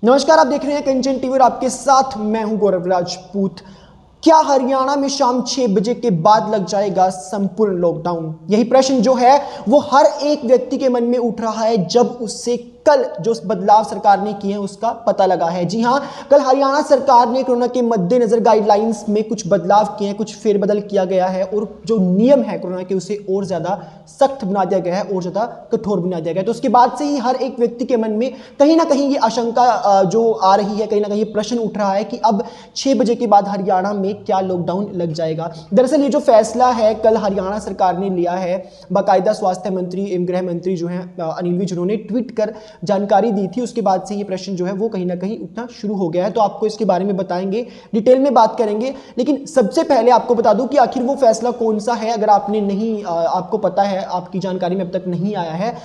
नमस्कार, आप देख रहे हैं कंचन टीवी और आपके साथ मैं हूं गौरव राजपूत। क्या हरियाणा में शाम 6 बजे के बाद लग जाएगा संपूर्ण लॉकडाउन? यही प्रश्न जो है वो हर एक व्यक्ति के मन में उठ रहा है जब उससे कल जो बदलाव सरकार ने किए हैं उसका पता लगा है। जी हां, कल हरियाणा सरकार ने कोरोना के मद्देनजर गाइडलाइंस में कुछ बदलाव किए हैं, कुछ फेरबदल किया गया है और जो नियम है कोरोना के उसे और ज्यादा सख्त बना दिया गया है और ज्यादा कठोर बना दिया गया है। तो उसके बाद से ही हर एक व्यक्ति के मन में कहीं ना कहीं ये आशंका जो आ रही है, कहीं ना कहीं प्रश्न उठ रहा है कि अब 6 बजे के बाद हरियाणा में क्या लॉकडाउन लग जाएगा। दरअसल ये जो फैसला है कल हरियाणा सरकार ने लिया है, बाकायदा स्वास्थ्य मंत्री एवं गृह मंत्री जो है अनिल विज, उन्होंने ट्वीट कर जानकारी दी थी। उसके बाद से ये प्रश्न जो है वो कहीं ना कहीं उठना शुरू हो गया है। तो आपको इसके बारे में बताएंगे, डिटेल में बात करेंगे, लेकिन सबसे पहले आपको बता दूं कि आखिर वो फैसला कौन सा है। अगर आपने नहीं आपको पता है, आपकी जानकारी में अब तक नहीं आया है,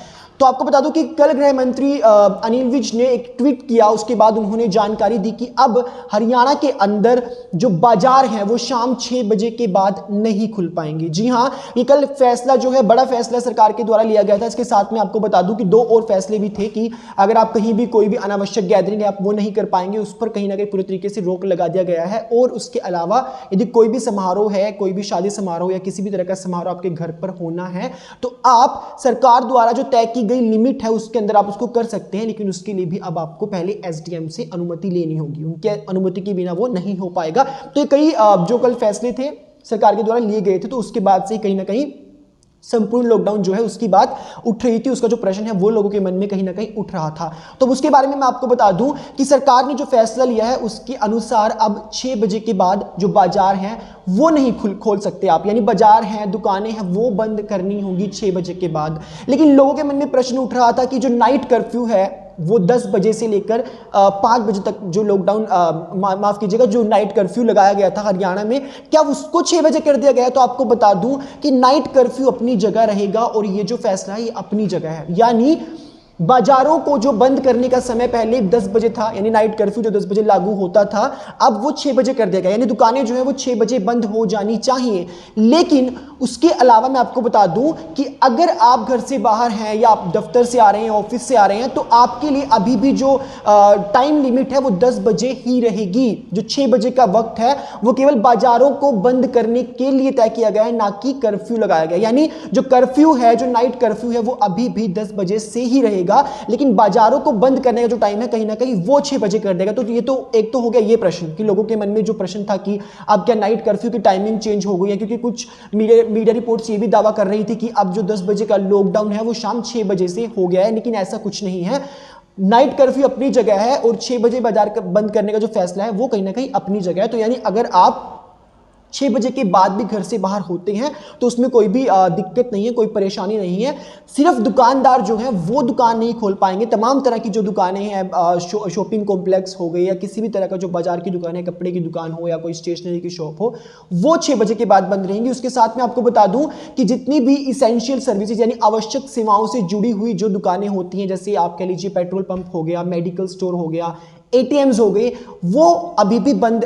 तो आपको बता दूं कि कल गृह मंत्री अनिल विज ने एक ट्वीट किया। उसके बाद उन्होंने जानकारी दी कि अब हरियाणा के अंदर जो बाजार हैं वो शाम 6 बजे के बाद नहीं खुल पाएंगे। जी हां, ये कल फैसला जो है बड़ा फैसला सरकार के द्वारा लिया गया था। इसके साथ में आपको बता दूं कि 2 और फैसले भी थे कि अगर आप कहीं भी कोई भी अनावश्यक गैदरिंग है आप वो नहीं कर पाएंगे, उस पर कहीं ना कहीं पूरी तरीके से रोक लगा दिया गया है। और उसके अलावा यदि कोई भी समारोह है, कोई भी शादी समारोह या किसी भी तरह का समारोह आपके घर पर होना है तो आप सरकार द्वारा जो तय की गई लिमिट है उसके अंदर आप उसको कर सकते हैं, लेकिन उसके लिए भी अब आपको पहले एसडीएम से अनुमति लेनी होगी। उनके अनुमति के बिना वो नहीं हो पाएगा। तो ये कई जो कल फैसले थे सरकार के द्वारा लिए गए थे, तो उसके बाद से कहीं ना कहीं संपूर्ण लॉकडाउन जो है उसकी बात उठ रही थी। उसका जो प्रश्न है वो लोगों के मन में कहीं ना कहीं उठ रहा था। तो उसके बारे में मैं आपको बता दूं कि सरकार ने जो फैसला लिया है उसके अनुसार अब 6 बजे के बाद जो बाजार हैं वो नहीं खोल सकते आप, यानी बाजार हैं, दुकानें हैं, वो बंद करनी होंगी 6 बजे के बाद। लेकिन लोगों के मन में प्रश्न उठ रहा था कि जो नाइट कर्फ्यू है वो 10 बजे से लेकर 5 बजे तक जो लॉकडाउन माफ कीजिएगा जो नाइट कर्फ्यू लगाया गया था हरियाणा में, क्या उसको 6 बजे कर दिया गया है? तो आपको बता दूं कि नाइट कर्फ्यू अपनी जगह रहेगा और ये जो फैसला है ये अपनी जगह है। यानी बाजारों को जो बंद करने का समय पहले 10 बजे था, यानी नाइट कर्फ्यू जो 10 बजे लागू होता था, अब वो 6 बजे कर दिया गया, यानी दुकानें जो है वो 6 बजे बंद हो जानी चाहिए। लेकिन उसके अलावा मैं आपको बता दूं कि अगर आप घर से बाहर हैं या आप दफ्तर से आ रहे हैं, ऑफिस से आ रहे हैं, तो आपके लिए अभी भी जो टाइम लिमिट है वो 10 बजे ही रहेगी। जो 6 बजे का वक्त है वो केवल बाजारों को बंद करने के लिए तय किया गया है, ना कि कर्फ्यू लगाया गया। यानी जो कर्फ्यू है, जो नाइट कर्फ्यू है, वो अभी भी 10 बजे से ही रहेगा, लेकिन बाजारों को बंद करने का जो टाइम है कहीं ना कहीं वो 6 बजे कर देगा। तो ये तो एक तो हो गया ये प्रश्न कि लोगों के मन में जो प्रश्न था कि अब क्या नाइट कर्फ्यू की टाइमिंग चेंज हो गई है, क्योंकि कुछ मीडिया रिपोर्ट्स ये भी दावा कर रही थी कि अब जो 10 बजे का लॉकडाउन है वो शाम 6 बजे से हो गया है, लेकिन ऐसा कुछ नहीं है। नाइट कर्फ्यू अपनी जगह है और 6 बजे बाजार बंद करने का जो फैसला है वो कहीं ना कहीं अपनी जगह है। तो यानी अगर आप 6 बजे के बाद भी घर से बाहर होते हैं तो उसमें कोई भी दिक्कत नहीं है, कोई परेशानी नहीं है। सिर्फ दुकानदार जो है वो दुकान नहीं खोल पाएंगे। तमाम तरह की जो दुकानें हैं, शॉपिंग कॉम्प्लेक्स हो गए या किसी भी तरह का जो बाजार की दुकान है, कपड़े की दुकान हो या कोई स्टेशनरी की शॉप हो, वो 6 बजे के बाद बंद रहेंगी। उसके साथ में आपको बता दूं कि जितनी भी इसेंशियल सर्विसेज यानी आवश्यक सेवाओं से जुड़ी हुई जो दुकानें होती हैं, जैसे आप कह लीजिए पेट्रोल पंप हो गया, मेडिकल स्टोर हो गया, एटीएम्स हो गए, वो अभी भी बंद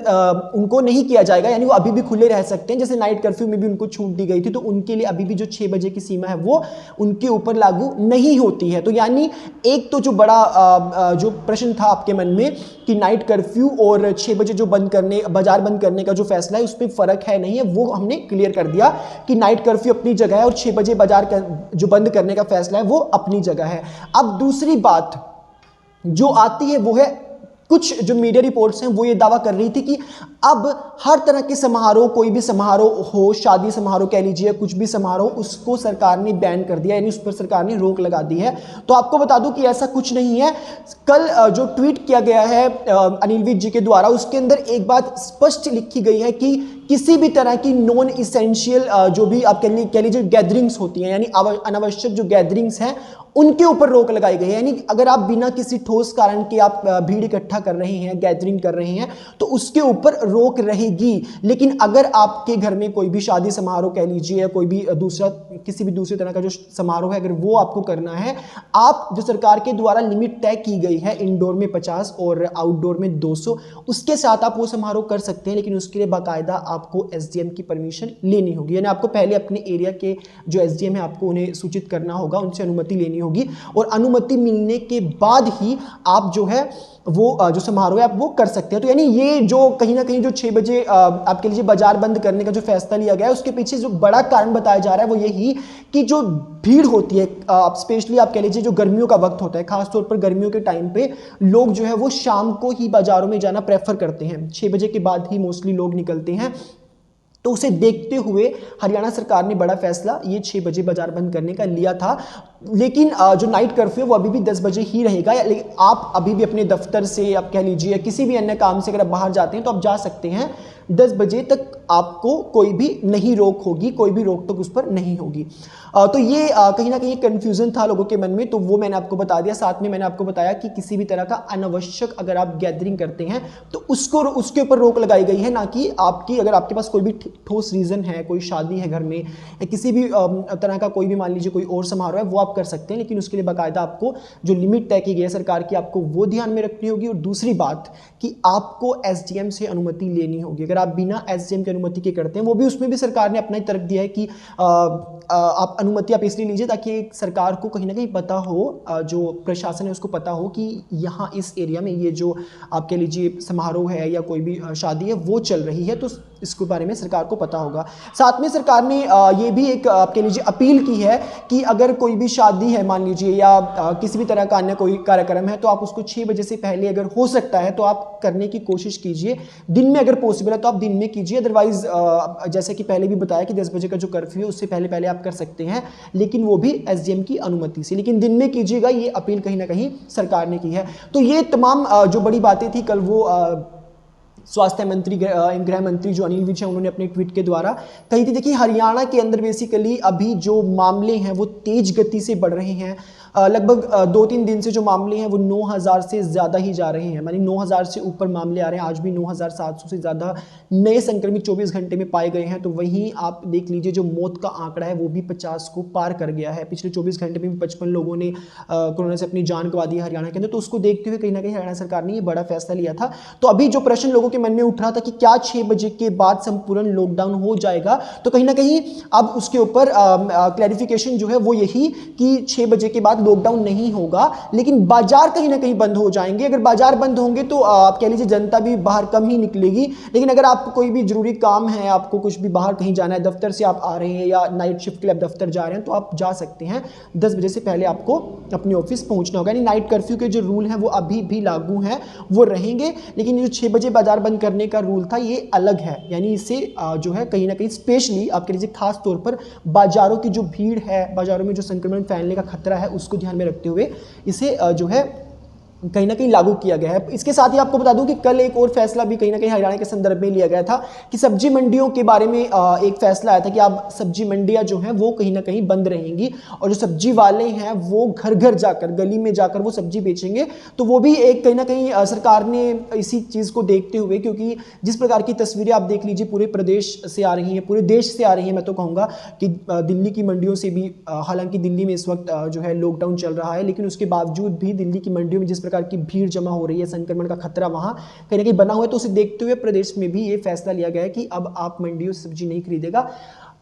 उनको नहीं किया जाएगा, यानी वो अभी भी खुले रह सकते हैं। जैसे नाइट कर्फ्यू में भी उनको छूट दी गई थी, तो उनके लिए अभी भी जो 6 बजे की सीमा है वो उनके ऊपर लागू नहीं होती है। तो यानी एक तो जो बड़ा जो प्रश्न था आपके मन में कि नाइट कर्फ्यू और 6 बजे जो बाजार बंद करने का जो फैसला है उसमें फर्क है नहीं है, वो हमने क्लियर कर दिया कि नाइट कर्फ्यू अपनी जगह है और 6 बजे बाजार जो बंद करने का फैसला है वो अपनी जगह है। अब दूसरी बात जो आती है वो है, कुछ जो मीडिया रिपोर्ट्स हैं वो ये दावा कर रही थी कि अब हर तरह के समारोह, कोई भी समारोह हो, शादी समारोह कह लीजिए, कुछ भी समारोह, उसको सरकार ने बैन कर दिया, यानी उस पर सरकार ने रोक लगा दी है। तो आपको बता दूं कि ऐसा कुछ नहीं है। कल जो ट्वीट किया गया है अनिल विज जी के द्वारा, उसके अंदर एक बात स्पष्ट लिखी गई है कि किसी भी तरह की नॉन इसेंशियल जो भी आप कह लीजिए गैदरिंग्स होती हैं, यानी अनावश्यक जो गैदरिंग्स हैं उनके ऊपर रोक लगाई गई है। यानी अगर आप बिना किसी ठोस कारण के आप भीड़ इकट्ठा कर रहे हैं, गैदरिंग कर रहे हैं, तो उसके ऊपर रोक रहेगी। लेकिन अगर आपके घर में कोई भी शादी समारोह कह लीजिए या कोई भी दूसरा किसी भी दूसरी तरह का जो समारोह है, अगर वो आपको करना है, आप जो सरकार के द्वारा लिमिट तय की गई है इंडोर में 50 और आउटडोर में 200, उसके साथ आप वो समारोह कर सकते हैं, लेकिन उसके लिए बाकायदा आपको एसडीएम की परमिशन लेनी होगी। यानी आपको पहले अपने एरिया के जो एसडीएम है आपको उन्हें सूचित करना होगा, उनसे अनुमति लेनी होगी और अनुमति मिलने के बाद ही आप जो है वो जो समारोह है आप वो कर सकते हैं। तो यानी ये जो कहीं ना कहीं जो 6 बजे आपके लिए बाजार बंद करने का जो फैसला लिया गया है, उसके पीछे जो बड़ा कारण बताया जा रहा है वो यही कि जो भीड़ होती है, स्पेशली आप कह लीजिए जो गर्मियों का वक्त होता है, खासतौर पर गर्मियों के टाइम पे लोग जो है वो शाम को ही बाजारों में जाना प्रेफर करते हैं। 6 बजे के बाद ही मोस्टली लोग निकलते हैं। तो उसे देखते हुए हरियाणा सरकार ने बड़ा फैसला ये 6 बजे बाजार बंद करने का लिया था। लेकिन जो नाइट कर्फ्यू है वो अभी भी 10 बजे ही रहेगा। लेकिन आप अभी भी अपने दफ्तर से, आप कह लीजिए किसी भी अन्य काम से अगर आप बाहर जाते हैं तो आप जा सकते हैं। 10 बजे तक आपको कोई भी नहीं रोक होगी, कोई भी रोक टोक उस पर नहीं होगी। तो ये कहीं ना कहीं कंफ्यूजन था लोगों के मन में, तो वो मैंने आपको बता दिया। साथ में मैंने आपको बताया कि किसी भी तरह का अनावश्यक अगर आप गैदरिंग करते हैं तो उसके ऊपर रोक लगाई गई है, ना कि आपकी अगर आपके पास कोई भी ठोस रीज़न है, कोई शादी है घर में या किसी भी तरह का कोई भी मान लीजिए कोई और समारोह है, वो आप कर सकते हैं। लेकिन उसके लिए बाकायदा आपको जो लिमिट तय की गई है सरकार की, आपको वो ध्यान में रखनी होगी। और दूसरी बात कि आपको एसडीएम से अनुमति लेनी होगी। अगर आप बिना एसडीएम की अनुमति के करते हैं, वो भी उसमें भी सरकार ने अपना ही तर्क दिया है कि आप अनुमति आप इसलिए लीजिए ताकि सरकार को कहीं ना कहीं पता हो, जो प्रशासन है उसको पता हो कि यहाँ इस एरिया में ये जो आप कह लीजिए समारोह है या कोई भी शादी है वो चल रही है, तो इसके बारे में सरकार को पता होगा। साथ में सरकार ने ये भी एक आप कह लीजिए अपील की है कि अगर कोई भी शादी है मान लीजिए या किसी भी तरह का अन्य कोई कार्यक्रम है, तो आप उसको 6 बजे से पहले अगर हो सकता है तो आप करने की कोशिश कीजिए। दिन में अगर पॉसिबल है तो आप दिन में कीजिए, अदरवाइज जैसे कि पहले भी बताया कि 10 बजे का जो कर्फ्यू है उससे पहले पहले आप कर सकते हैं, लेकिन वो भी एसडीएम की अनुमति से, लेकिन दिन में कीजिएगा। ये अपील कहीं ना कहीं सरकार ने की है। तो ये तमाम जो बड़ी बातें थी कल वो स्वास्थ्य मंत्री गृह मंत्री जो अनिल विज हैं उन्होंने अपने ट्वीट के द्वारा कही थी। देखिए हरियाणा के अंदर बेसिकली अभी जो मामले हैं वो तेज गति से बढ़ रहे हैं। लगभग 2-3 दिन से जो मामले हैं वो 9,000 से ज़्यादा ही जा रहे हैं, मानी 9,000 से ऊपर मामले आ रहे हैं। आज भी 9,700 से ज़्यादा नए संक्रमित 24 घंटे में पाए गए हैं। तो वहीं आप देख लीजिए जो मौत का आंकड़ा है वो भी 50 को पार कर गया है। पिछले 24 घंटे में 55 लोगों ने कोरोना से अपनी जान गंवा दी है हरियाणा के अंदर। तो उसको देखते हुए कहीं ना कहीं हरियाणा सरकार ने ये बड़ा फैसला लिया था। तो अभी जो प्रश्न लोगों के मन में उठ रहा था कि क्या 6 बजे के बाद संपूर्ण लॉकडाउन हो जाएगा, तो कहीं ना कहीं अब उसके ऊपर क्लैरिफिकेशन जो है वो यही कि 6 बजे के बाद लॉकडाउन नहीं होगा, लेकिन बाजार कहीं ना कहीं बंद हो जाएंगे। अगर बाजार बंद होंगे तो आप कह लीजिए जनता भी बाहर कम ही निकलेगी। लेकिन अगर आपको कोई भी जरूरी काम है, आपको कुछ भी बाहर कहीं जाना है, दफ्तर से आप आ रहे हैं या नाइट शिफ्ट के लिए आप दफ्तर जा रहे हैं, तो आप जा सकते हैं। 10 बजे से पहले आपको अपने ऑफिस पहुंचना होगा। यानी नाइट कर्फ्यू के जो रूल हैं वो अभी भी लागू हैं, वो रहेंगे। लेकिन जो 6 बजे बाजार बंद करने का रूल था ये अलग है। यानी इससे जो है कहीं ना कहीं स्पेशली आप कह लीजिए खास तौर पर बाजारों की जो भीड़ है, बाजारों में जो संक्रमण फैलने का खतरा है, उसको ध्यान में रखते हुए इसे जो है कहीं ना कहीं लागू किया गया है। इसके साथ ही आपको बता दूं कि कल एक और फैसला भी कहीं ना कहीं हरियाणा के संदर्भ में लिया गया था कि सब्जी मंडियों के बारे में एक फैसला आया था कि अब सब्जी मंडियां जो हैं वो कहीं ना कहीं बंद रहेंगी और जो सब्जी वाले हैं वो घर घर जाकर, गली में जाकर वो सब्जी बेचेंगे। तो वो भी एक कहीं ना कहीं सरकार ने इसी चीज़ को देखते हुए, क्योंकि जिस प्रकार की तस्वीरें आप देख लीजिए पूरे प्रदेश से आ रही हैं, पूरे देश से आ रही हैं, मैं तो कहूँगा कि दिल्ली की मंडियों से भी, हालांकि दिल्ली में इस वक्त जो है लॉकडाउन चल रहा है, लेकिन उसके बावजूद भी दिल्ली की मंडियों में जिस की भीड़ जमा हो रही है, संक्रमण का खतरा वहां कहीं ना कहीं बना हुआ है। तो उसे देखते हुए प्रदेश में भी ये फैसला लिया गया है कि अब आप मंडियों से सब्जी नहीं खरीदेगा,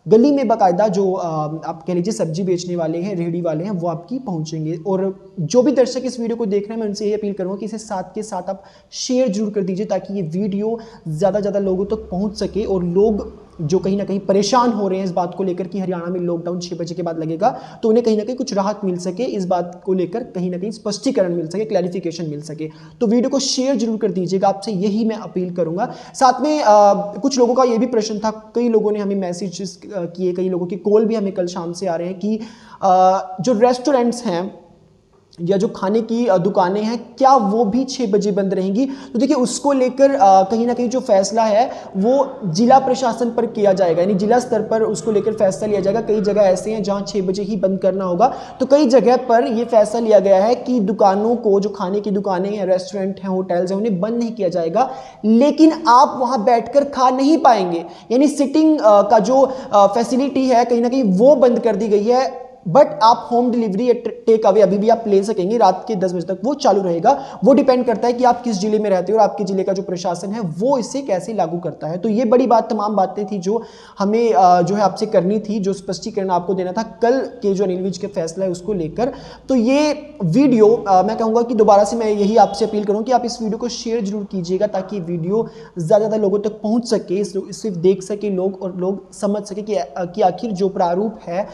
गली में बाकायदा जो आप कह लीजिए सब्जी बेचने वाले हैं, रेहड़ी वाले हैं, वो आपकी पहुंचेंगे। और जो भी दर्शक इस वीडियो को देख रहे हैं, मैं उनसे ये अपील करूंगा कि इसे साथ के साथ आप शेयर जरूर कर दीजिए ताकि ये वीडियो ज़्यादा ज़्यादा लोगों तक पहुंच सके और लोग जो कहीं ना कहीं परेशान हो रहे हैं इस बात को लेकर कि हरियाणा में लॉकडाउन 6 बजे के बाद लगेगा, तो उन्हें कहीं ना कहीं कुछ राहत मिल सके, इस बात को लेकर कहीं ना कहीं स्पष्टीकरण मिल सके, क्लैरिफिकेशन मिल सके। तो वीडियो को शेयर जरूर कर दीजिएगा, आपसे यही मैं अपील करूंगा। साथ में कुछ लोगों का ये भी प्रश्न था, कई लोगों ने हमें मैसेजेस किए, कई लोगों के कॉल भी हमें कल शाम से आ रहे हैं कि जो रेस्टोरेंट्स हैं या जो खाने की दुकानें हैं क्या वो भी 6 बजे बंद रहेंगी। तो देखिए उसको लेकर कहीं ना कहीं जो फैसला है वो जिला प्रशासन पर किया जाएगा, यानी जिला स्तर पर उसको लेकर फैसला लिया जाएगा। कई जगह ऐसे हैं जहां 6 बजे ही बंद करना होगा, तो कई जगह पर ये फैसला लिया गया है कि दुकानों को, जो खाने की दुकानें हैं, रेस्टोरेंट हैं, होटल्स हैं, उन्हें बंद नहीं किया जाएगा, लेकिन आप वहां बैठकर खा नहीं पाएंगे। यानी सिटिंग का जो फैसिलिटी है कहीं ना कहीं वो बंद कर दी गई है। बट आप होम डिलीवरी टेक अवे अभी भी आप ले सकेंगे रात के 10 बजे तक, वो चालू रहेगा। वो डिपेंड करता है कि आप किस जिले में रहते हो और आपके जिले का जो प्रशासन है वो इसे कैसे लागू करता है। तो ये बड़ी बात, तमाम बातें थी जो हमें जो है आपसे करनी थी, जो स्पष्टीकरण आपको देना था कल के जो अनिल विज के फैसला है उसको लेकर। तो ये वीडियो मैं कहूँगा कि दोबारा से मैं यही आपसे अपील करूँ कि आप इस वीडियो को शेयर जरूर कीजिएगा, ताकि वीडियो ज़्यादा लोगों तक पहुँच सके, इसे देख सके लोग और लोग समझ सके कि आखिर जो प्रारूप है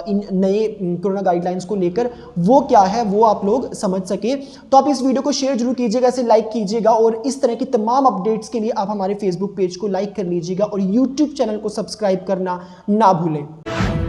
इन नए कोरोना गाइडलाइंस को लेकर वो क्या है, वो आप लोग समझ सके। तो आप इस वीडियो को शेयर जरूर कीजिएगा, इसे लाइक कीजिएगा और इस तरह की तमाम अपडेट्स के लिए आप हमारे फेसबुक पेज को लाइक कर लीजिएगा और यूट्यूब चैनल को सब्सक्राइब करना ना भूलें।